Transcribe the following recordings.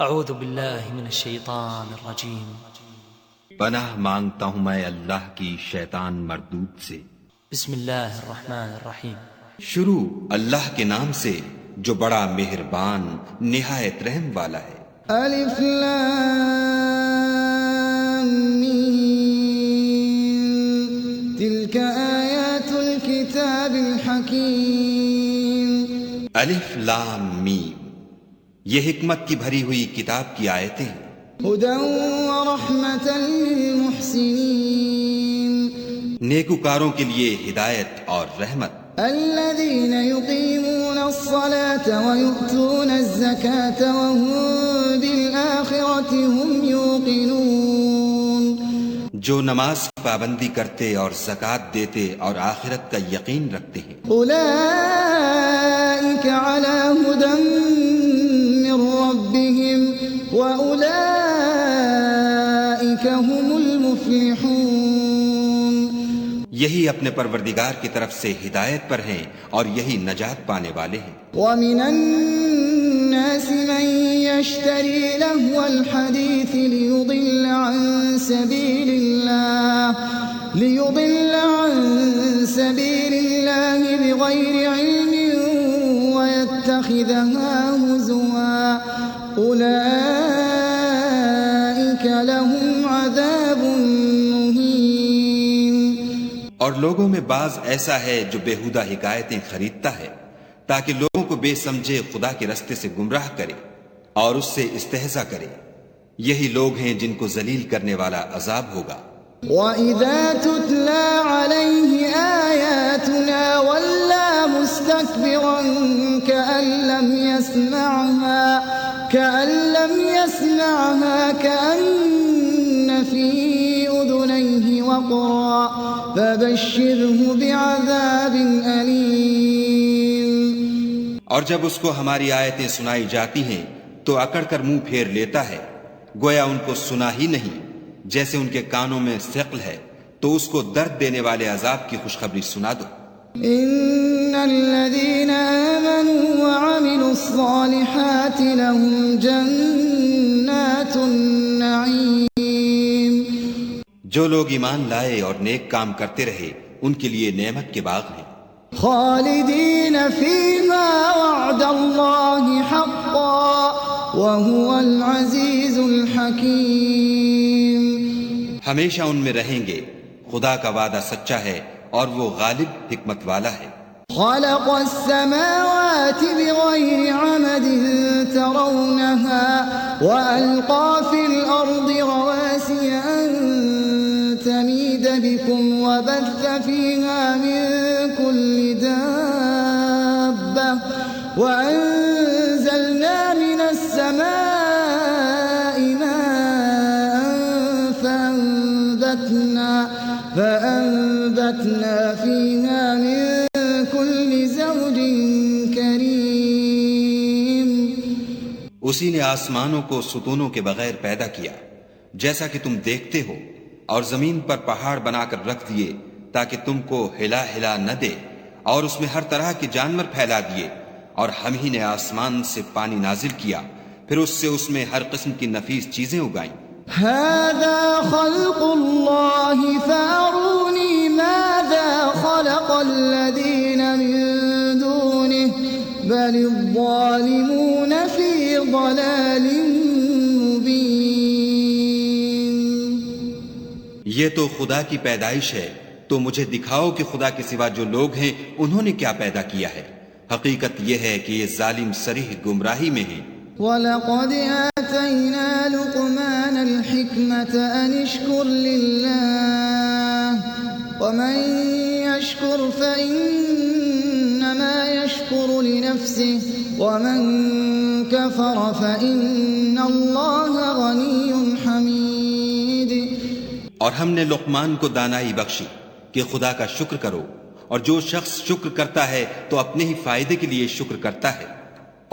اعوذ باللہ من الشیطان الرجیم۔ پناہ مانگتا ہوں میں اللہ کی شیطان مردود سے۔ بسم اللہ الرحمن الرحیم۔ شروع اللہ کے نام سے جو بڑا مہربان نہایت رحم والا ہے۔ الف لام میم تلک آیات الکتاب الحکیم۔ الف لام میم، یہ حکمت کی بھری ہوئی کتاب کی آیتیں ہیں۔ ہدی ورحمۃ للمحسنین، نیکوکاروں کے لیے ہدایت اور رحمت۔ الذین یقیمون الصلاة ویؤتون الزکاة وهم بالآخرة هم یوقنون، جو نماز کی پابندی کرتے اور زکوٰۃ دیتے اور آخرت کا یقین رکھتے ہیں۔ اولئک علی ھدی من ربهم وَأُولَئِكَ هُمُ الْمُفْلِحُونَ، یہی اپنے پروردگار کی طرف سے ہدایت پر ہیں اور یہی نجات پانے والے ہیں۔ وَمِنَ النَّاسِ مَن يَشْتَرِي لَهْوَ الْحَدِيثِ لِيُضِلَّ عَن سَبِيلِ اللَّهِ بِغَيْرِ عِلْمٍ وَيَتَّخِذَهَا هُزُوًا، اولئک لهم عذاب مہین۔ اور لوگوں میں بعض ایسا ہے جو بیہودہ حکایتیں خریدتا ہے تاکہ لوگوں کو بے سمجھے خدا کے رستے سے گمراہ کرے اور اس سے استہزاء کرے، یہی لوگ ہیں جن کو ذلیل کرنے والا عذاب ہوگا۔ وَإِذَا تُتْلَى عَلَيْهِ آيَاتُنَا وَلَّى مُسْتَكْبِرًا كَأَن لَّمْ يَسْمَعْهَا كَأَنَّ فِي أُذُنَيْهِ وَقْرًا فَبَشِّرْهُ بِعَذَابٍ أَلِيمٍ۔ اور جب اس کو ہماری آیتیں سنائی جاتی ہیں تو اکڑ کر منہ پھیر لیتا ہے، گویا ان کو سنا ہی نہیں، جیسے ان کے کانوں میں ثقل ہے، تو اس کو درد دینے والے عذاب کی خوشخبری سنا دو۔ ان الذين آمنوا وعملوا الصالحات لهم جنات النعيم، جو لوگ ایمان لائے اور نیک کام کرتے رہے ان کے لیے نعمت کے باغ ہیں، خالدین فیہا وعد اللہ حقا وهو العزیز الحکیم، ہمیشہ ان میں رہیں گے، خدا کا وعدہ سچا ہے اور وہ غالب حکمت والا ہے۔ خلق السماوات بغير عمد ترونها وألقى في الأرض رواسي أن تميد بكم وبث فيها من كل دابة وأنزلنا من السماء ماء فأنبتنا فيها من كل زوج كريم، اسی نے آسمانوں کو ستونوں کے بغیر پیدا کیا جیسا کہ تم دیکھتے ہو، اور زمین پر پہاڑ بنا کر رکھ دیے تاکہ تم کو ہلا ہلا نہ دے، اور اس میں ہر طرح کے جانور پھیلا دیے، اور ہم ہی نے آسمان سے پانی نازل کیا، پھر اس سے اس میں ہر قسم کی نفیس چیزیں اگائیں۔ هذا خلق اللہ فارونی ماذا خلق الذین من دونه بل الظالمون فی ضلال مبین۔ یہ تو خدا کی پیدائش ہے، تو مجھے دکھاؤ کہ خدا کے سوا جو لوگ ہیں انہوں نے کیا پیدا کیا ہے، حقیقت یہ ہے کہ یہ ظالم صریح گمراہی میں ہیں۔ وَلَقَدْ آتَيْنَا لُقْمَانَ الْحِكْمَةَ أَنِ اشْكُرْ لِلَّهِ وَمَنْ يَشْكُرْ فَإِنَّمَا يَشْكُرُ لِنَفْسِهِ وَمَنْ كَفَرَ فَإِنَّ اللَّهَ غَنِيٌّ حَمِيدٌ۔ اور ہم نے لقمان کو دانائی بخشی کہ خدا کا شکر کرو، اور جو شخص شکر کرتا ہے تو اپنے ہی فائدے کے لیے شکر کرتا ہے،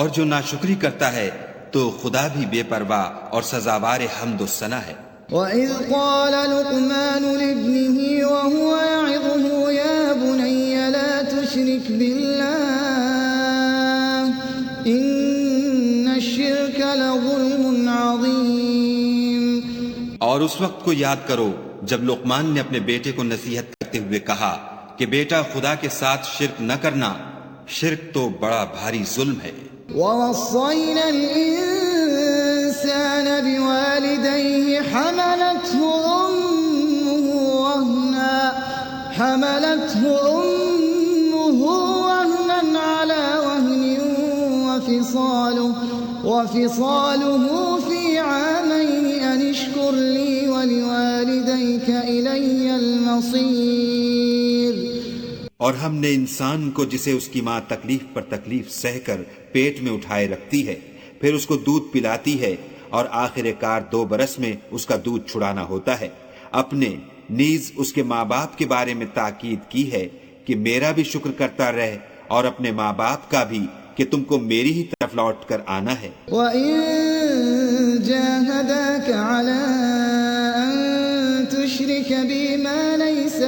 اور جو ناشکری کرتا ہے تو خدا بھی بے پرواہ اور سزاوار حمد و ثنا ہے۔ وَإِذْ قَالَ لُقْمَانُ لِابْنِهِ وَهُوَ يَعِظُهُ يَا بُنَيَّ لَا تُشْرِكْ بِاللَّهِ إِنَّ الشِّرْكَ الشرك لظلم عظيم. اور اس وقت کو یاد کرو جب لقمان نے اپنے بیٹے کو نصیحت کرتے ہوئے کہا کہ بیٹا خدا کے ساتھ شرک نہ کرنا، شرک تو بڑا بھاری ظلم ہے. ووصينا الإنسان بوالديه حملته أمه وهنا على وهن وفصاله في عامين أن اشكر لي ولوالديك إلي المصير. اور ہم نے انسان کو جسے اس کی ماں تکلیف پر تکلیف سہ کر پیٹ میں اٹھائے رکھتی ہے، پھر اس کو دودھ پلاتی ہے، اور آخر کار 2 برس میں اس کا دودھ چھڑانا ہوتا ہے. اپنے نیز اس کے ماں باپ کے بارے میں تاکید کی ہے کہ میرا بھی شکر کرتا رہ، اور اپنے ماں باپ کا بھی کہ تم کو میری ہی طرف لوٹ کر آنا ہے. وَإِن جَاهَدَاكَ عَلَىٰ أَن تُشْرِكَ بِي مَا لَيْسَ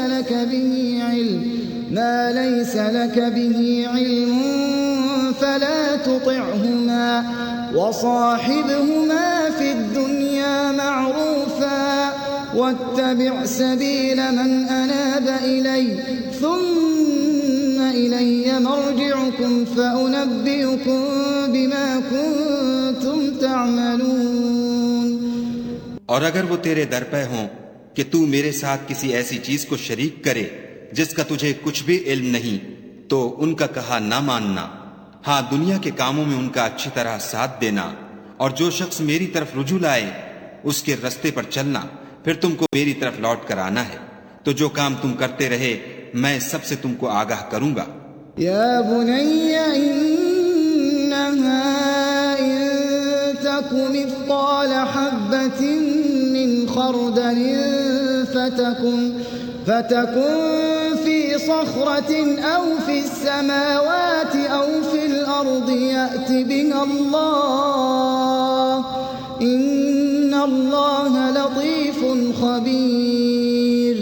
لَكَ بِهِ عِلْمٌ فَلَا تُطِعْهُمَا وَصَاحِبْهُمَا فِي الدُّنْيَا مَعْرُوفًا وَاتَّبِعْ سَبِيلَ مَنْ أَنَابَ إِلَيَّ ثُمَّ إِلَيَّ مَرْجِعُكُمْ فَأُنَبِّئُكُمْ بِمَا كُنتُمْ تَعْمَلُونَ. اور اگر وہ تیرے در پہ ہوں کہ تو میرے ساتھ کسی ایسی چیز کو شریک کرے جس کا تجھے کچھ بھی علم نہیں، تو ان کا کہا نہ ماننا. ہاں، دنیا کے کاموں میں ان کا اچھی طرح ساتھ دینا، اور جو شخص میری طرف رجوع لائے اس کے رستے پر چلنا، پھر تم کو میری طرف لوٹ کر آنا ہے. تو جو کام تم کرتے رہے میں سب سے تم کو آگاہ کروں گا. یا بنی انہا ان تک مثقال حبة من خردل فتكن في صخرة أو في السماوات أو في الأرض يأت بها الله إن الله لطيف خبير.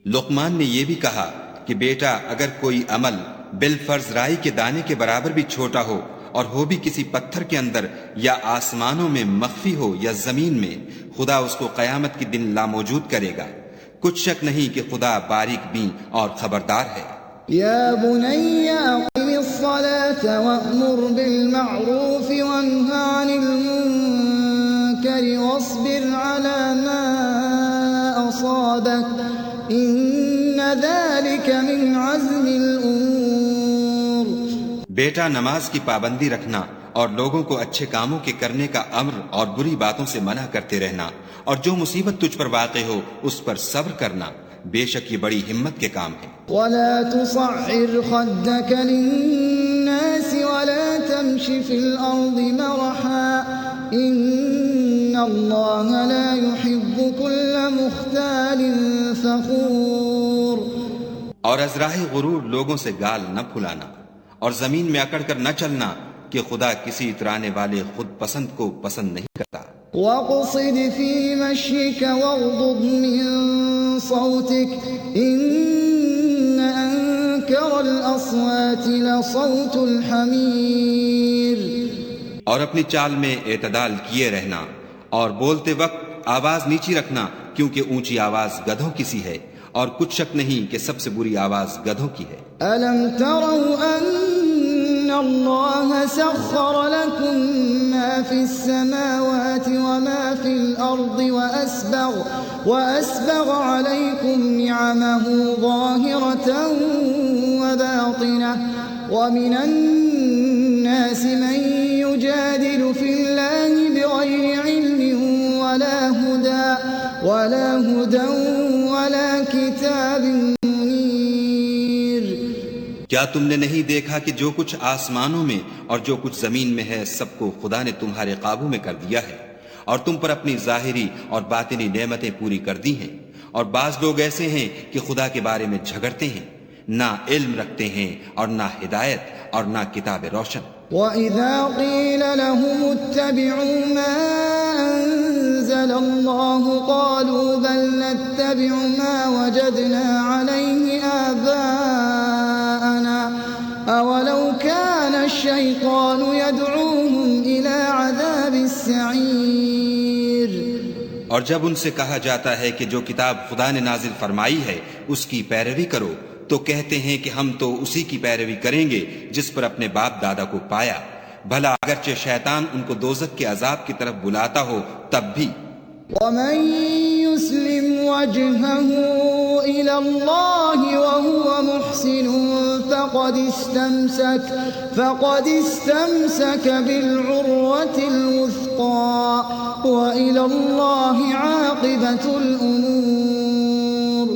لقمان نے یہ بھی کہا کہ بیٹا اگر کوئی عمل بالفرض رائی کے دانے کے برابر بھی چھوٹا ہو، اور ہو بھی کسی پتھر کے اندر یا آسمانوں میں مخفی ہو یا زمین میں، خدا اس کو قیامت کے دن لاموجود کرے گا. کچھ شک نہیں کہ خدا باریک بین اور خبردار ہے. یا بنی اقم الصلاة وأمر بالمعروف وانہ عن المنکر واصبر على ما أصابك ان ذلك من عزم الامور. بیٹا نماز کی پابندی رکھنا اور لوگوں کو اچھے کاموں کے کرنے کا امر اور بری باتوں سے منع کرتے رہنا، اور جو مصیبت تجھ پر واقع ہو اس پر صبر کرنا، بے شک یہ بڑی ہمت کے کام ہے. ولا تصعر خدك للناس ولا تمش في الأرض مرحا إن الله لا يحب كل مختال فخور. اور ازراہ غرور لوگوں سے گال نہ پھلانا، اور زمین میں اکڑ کر نہ چلنا کہ خدا کسی اترانے والے خود پسند کو پسند نہیں کرتا. وَاقْصِدْ فِي مَشْيِكَ وَاغْضُضْ مِنْ صَوْتِكَ إِنَّ أَنْكَرَ الْأَصْوَاتِ لَصَوْتُ الْحَمِيرِ. اور اپنی چال میں اعتدال کیے رہنا، اور بولتے وقت آواز نیچی رکھنا، کیونکہ اونچی آواز گدھوں کی سی ہے، اور کچھ شک نہیں کہ سب سے بری آواز گدھوں کی ہے. أَلَمْ تَرَوْا أَنَّ اللَّهَ سَخَّرَ لَكُم مَّا فِي السَّمَاوَاتِ وَمَا فِي الْأَرْضِ وَأَسْبَغَ عَلَيْكُمْ نِعَمَهُ ظَاهِرَةً وَبَاطِنَةً وَمِنَ النَّاسِ مَن يُجَادِلُ فِي اللَّهِ بِغَيْرِ عِلْمٍ وَلَا هُدًى وَلَا كِتَابٍ مُنِيرٍ. کیا تم نے نہیں دیکھا کہ جو کچھ آسمانوں میں اور جو کچھ زمین میں ہے سب کو خدا نے تمہارے قابو میں کر دیا ہے، اور تم پر اپنی ظاہری اور باطنی نعمتیں پوری کر دی ہیں. اور بعض لوگ ایسے ہیں کہ خدا کے بارے میں جھگڑتے ہیں، نہ علم رکھتے ہیں اور نہ ہدایت اور نہ کتاب روشن. وَإِذَا قِيلَ لَهُمُ اتَّبِعُوا مَا أَنزَلَ اللَّهُ قَالُوا بَلْ نَتَّبِعُ مَا وَجَدْنَا عَلَيْهِ آبَاءَنَا أَوَلَوْ كَانَ الشَّيْطَانُ يَدْعُوهُمْ إِلَى عَذَابِ السعير اور جب ان سے کہا جاتا ہے کہ جو کتاب خدا نے نازل فرمائی ہے اس کی پیروی کرو تو کہتے ہیں کہ ہم تو اسی کی پیروی کریں گے جس پر اپنے باپ دادا کو پایا، بھلا اگرچہ شیطان ان کو دوزخ کے عذاب کی طرف بلاتا ہو تب بھی۔ ومن يسلم وجهه إلى الله وهو محسن فقد استمسك بالعروة الوثقى وإلى الله عاقبة الأمور۔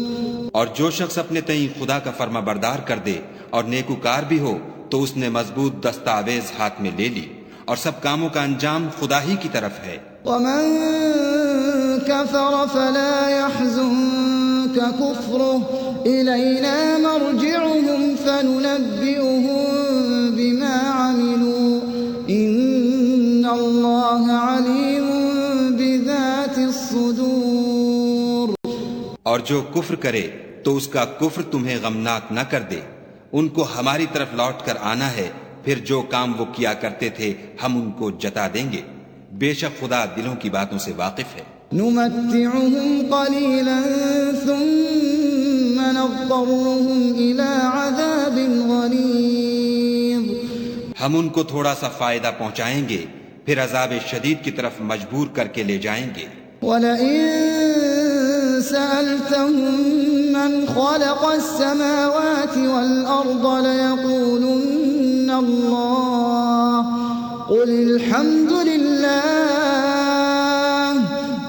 اور جو شخص اپنے تئیں خدا کا فرما بردار کر دے اور نیکوکار بھی ہو تو اس نے مضبوط دستاویز ہاتھ میں لے لی، اور سب کاموں کا انجام خدا ہی کی طرف ہے۔ ومن كفر فلا يحزنك كفره إلينا مرجعهم فننبئهم بما عملوا إن الله عليم بذات الصدور۔ اور جو کفر کرے تو اس کا کفر تمہیں غمناک نہ کر دے، ان کو ہماری طرف لوٹ کر آنا ہے، پھر جو کام وہ کیا کرتے تھے ہم ان کو جتا دیں گے، بے شک خدا دلوں کی باتوں سے واقف ہے۔ نمتعهم قليلا ثم نضطرهم إلى عذاب غليظ۔ ہم ان کو تھوڑا سا فائدہ پہنچائیں گے، پھر عذاب شدید کی طرف مجبور کر کے لے جائیں گے۔ وَلَئِن سَأَلْتَهُم مَّنْ خَلَقَ السَّمَاوَاتِ وَالْأَرْضَ لَيَقُولُنَّ اللَّهُ قُلِ الْحَمْدُ لِلَّهِ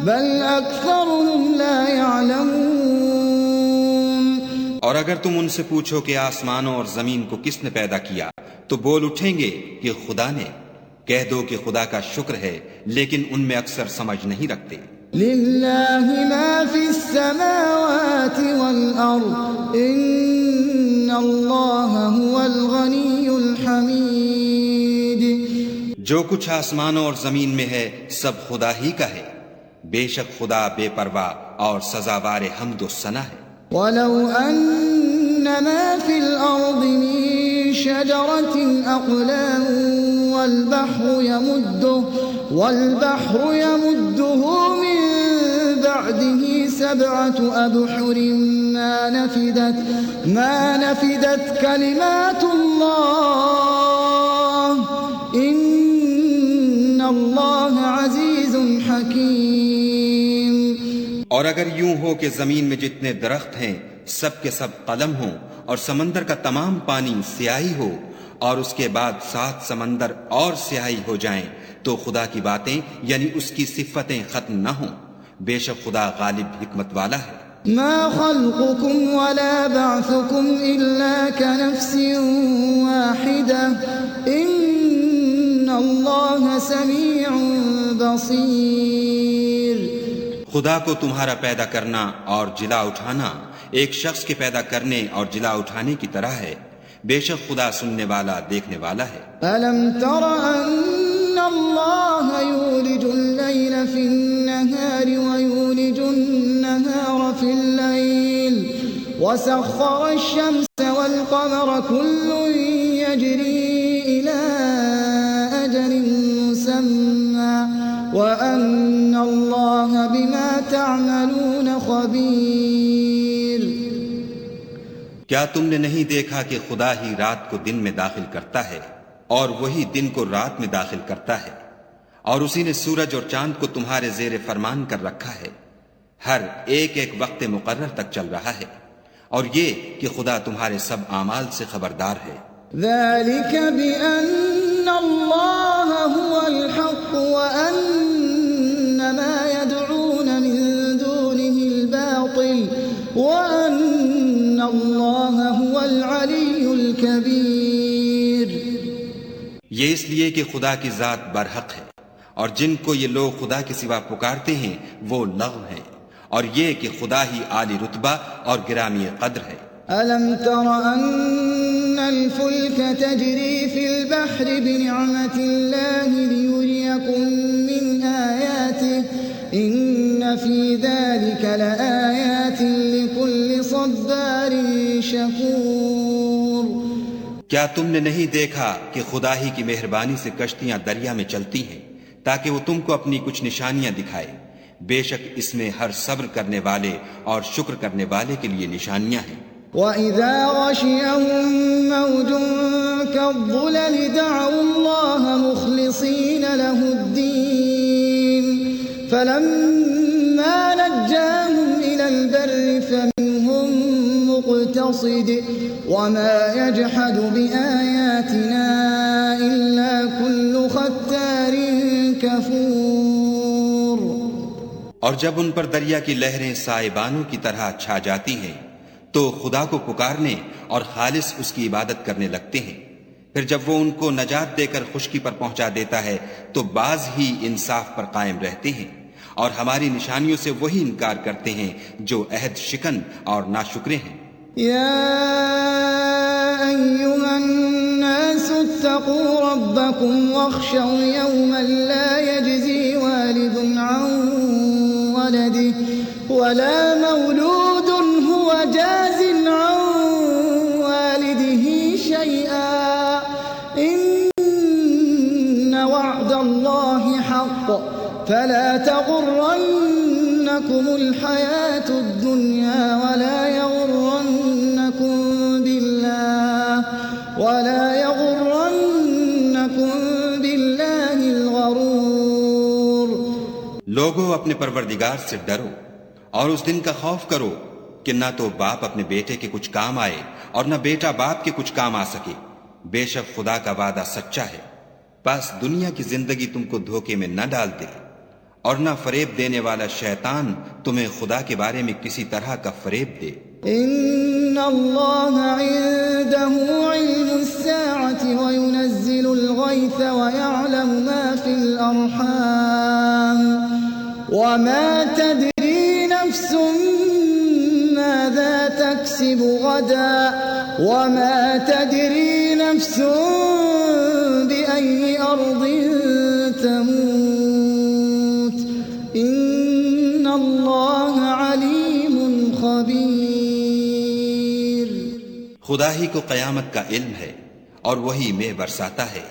بَلْ أَكْثَرُهُمْ لَا يَعْلَمُونَ۔ اور اگر تم ان سے پوچھو کہ آسمانوں اور زمین کو کس نے پیدا کیا تو بول اٹھیں گے کہ خدا نے۔ کہہ دو کہ خدا کا شکر ہے، لیکن ان میں اکثر سمجھ نہیں رکھتے۔ لِلَّهِ مَا فِي السَّمَاوَاتِ وَالْأَرْضِ إِنَّ اللَّهَ هُوَ الْغَنِيُّ الْحَمِيدُ۔ جو کچھ آسمانوں اور زمین میں ہے سب خدا ہی کا ہے، بے شک خدا بے پرواہ اور سزاوار حمد و ثنا ہے۔ وَلَوْ أَنَّ مَا فِي الْأَرْضِ مِن شَجَرَةٍ أَقْلَامٌ وَالْبَحْرُ يَمُدُّهُ مِن بَعْدِهِ سَبْعَةُ أَبْحُرٍ مَا نَفِدَتْ كَلِمَاتُ اللَّهِ إِنَّ اللَّهَ عَزِيزٌ حَكِيمٌ۔ اور اگر یوں ہو کہ زمین میں جتنے درخت ہیں سب کے سب قلم ہوں، اور سمندر کا تمام پانی سیاہی ہو، اور اس کے بعد 7 سمندر اور سیاہی ہو جائیں، تو خدا کی باتیں یعنی اس کی صفتیں ختم نہ ہوں، بے شک خدا غالب حکمت والا ہے۔ ما خلقكم ولا بعثكم إلا كنفس واحدة إن الله سميع بصير۔ خدا کو تمہارا پیدا کرنا اور جلا اٹھانا ایک شخص کے پیدا کرنے اور جلا اٹھانے کی طرح ہے، بے شک خدا سننے والا دیکھنے والا ہے۔ أَلَمْ تَرَ أَنَّ اللَّهَ يُولِجُ اللَّيْلَ فِي النَّهَارِ وَيُولِجُ النَّهَارَ فِي اللَّيْلِ وَسَخَّرَ الشَّمْسَ وَالْقَمَرَ كُلٌّ يَجْرِي إِلَى أَجَلٍ مُّسَمًّى وَأَنَّ اللَّهَ بِمَا تَعْمَلُونَ خَبِيرٌ۔ کیا تم نے نہیں دیکھا کہ خدا ہی رات کو دن میں داخل کرتا ہے اور وہی دن کو رات میں داخل کرتا ہے، اور اسی نے سورج اور چاند کو تمہارے زیر فرمان کر رکھا ہے، ہر ایک ایک وقت مقرر تک چل رہا ہے، اور یہ کہ خدا تمہارے سب اعمال سے خبردار ہے۔ ذَلِكَ بِأَنَّ اللَّهَ هُوَ الْحَقُّ وَأَنَّ مَا يَدْعُونَ مِن دُونِهِ الْبَاطِلُ وَأَنَّ اللَّهَ هُوَ الْعَلِيُّ الْكَبِيرُ۔ یہ اس لیے کہ خدا کی ذات برحق ہے، اور جن کو یہ لوگ خدا کے سوا پکارتے ہیں وہ لغو ہیں، اور یہ کہ خدا ہی عالی رتبہ اور گرامی قدر ہے۔ أَلَمْ تَرَ أَنَّ الْفُلْكَ تَجْرِي فِي الْبَحْرِ بِنِعْمَةِ اللَّهِ لِيُرِيَكُم مِّنْ آيَاتِهِ إِنَّ فِي ذَلِكَ لَآيَاتٍ لِكُلِّ صَبَّارٍ شَكُورٍ۔ کیا تم نے نہیں دیکھا کہ خدا ہی کی مہربانی سے کشتیاں دریا میں چلتی ہیں تاکہ وہ تم کو اپنی کچھ نشانیاں دکھائے. بے شک اس میں ہر صبر کرنے والے اور شکر کرنے والے کے لیے نشانیاں ہیں. وَإِذَا غَشِيَهُم مَّوْجٌ كَالظُّلَلِ دَعَوُا اللَّهَ مُخْلِصِينَ لَهُ الدِّينَ فَلَمَّا نَجَّاهُمْ إِلَى الْبَرِّ فَمِنْهُم مُّقْتَصِدٌ وَمَا يَجْحَدُ بِآيَاتِنَا إِلَّا كُلُّ خَتَّارٍ كَفُورٍ. اور جب ان پر دریا کی لہریں سائبانوں کی طرح چھا جاتی ہیں تو خدا کو پکارنے اور خالص اس کی عبادت کرنے لگتے ہیں. پھر جب وہ ان کو نجات دے کر خشکی پر پہنچا دیتا ہے تو بعض ہی انصاف پر قائم رہتے ہیں، اور ہماری نشانیوں سے وہی انکار کرتے ہیں جو عہد شکن اور ناشکرے ہیں. یا ایھا الناس اتقوا ربکم واخشوا یوما لا یجزی والد عن ولده ولا مولود هو جاز عن والده شيئا إن وعد الله حق فلا تغرنكم الحياة الدنيا ولا يغرنكم بالله الغرور. لوگوں اپنے پروردگار سے ڈرو اور اس دن کا خوف کرو کہ نہ تو باپ اپنے بیٹے کے کچھ کام آئے اور نہ بیٹا باپ کے کچھ کام آ سکے. بے شک خدا کا وعدہ سچا ہے، بس دنیا کی زندگی تم کو دھوکے میں نہ ڈال دے، اور نہ فریب دینے والا شیطان تمہیں خدا کے بارے میں کسی طرح کا فریب دے. ان اللہ عنده علم الساعة وينزل الغيث ويعلم ما في الأرحام وما تدري نفس ماذا تكسب غدا وما تدري نفس بأي أرض تموت إن الله عليم خبير. خدا ہی کو قیامت کا علم ہے، اور وہی مے برساتا ہے،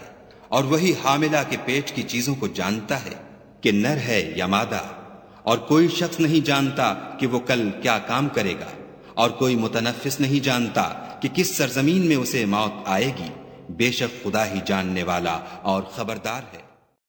اور وہی حاملہ کے پیٹ کی چیزوں کو جانتا ہے کہ نر ہے یا مادہ، اور کوئی شخص نہیں جانتا کہ وہ کل کیا کام کرے گا، اور کوئی متنفس نہیں جانتا کہ کس سرزمین میں اسے موت آئے گی. بے شک خدا ہی جاننے والا اور خبردار ہے.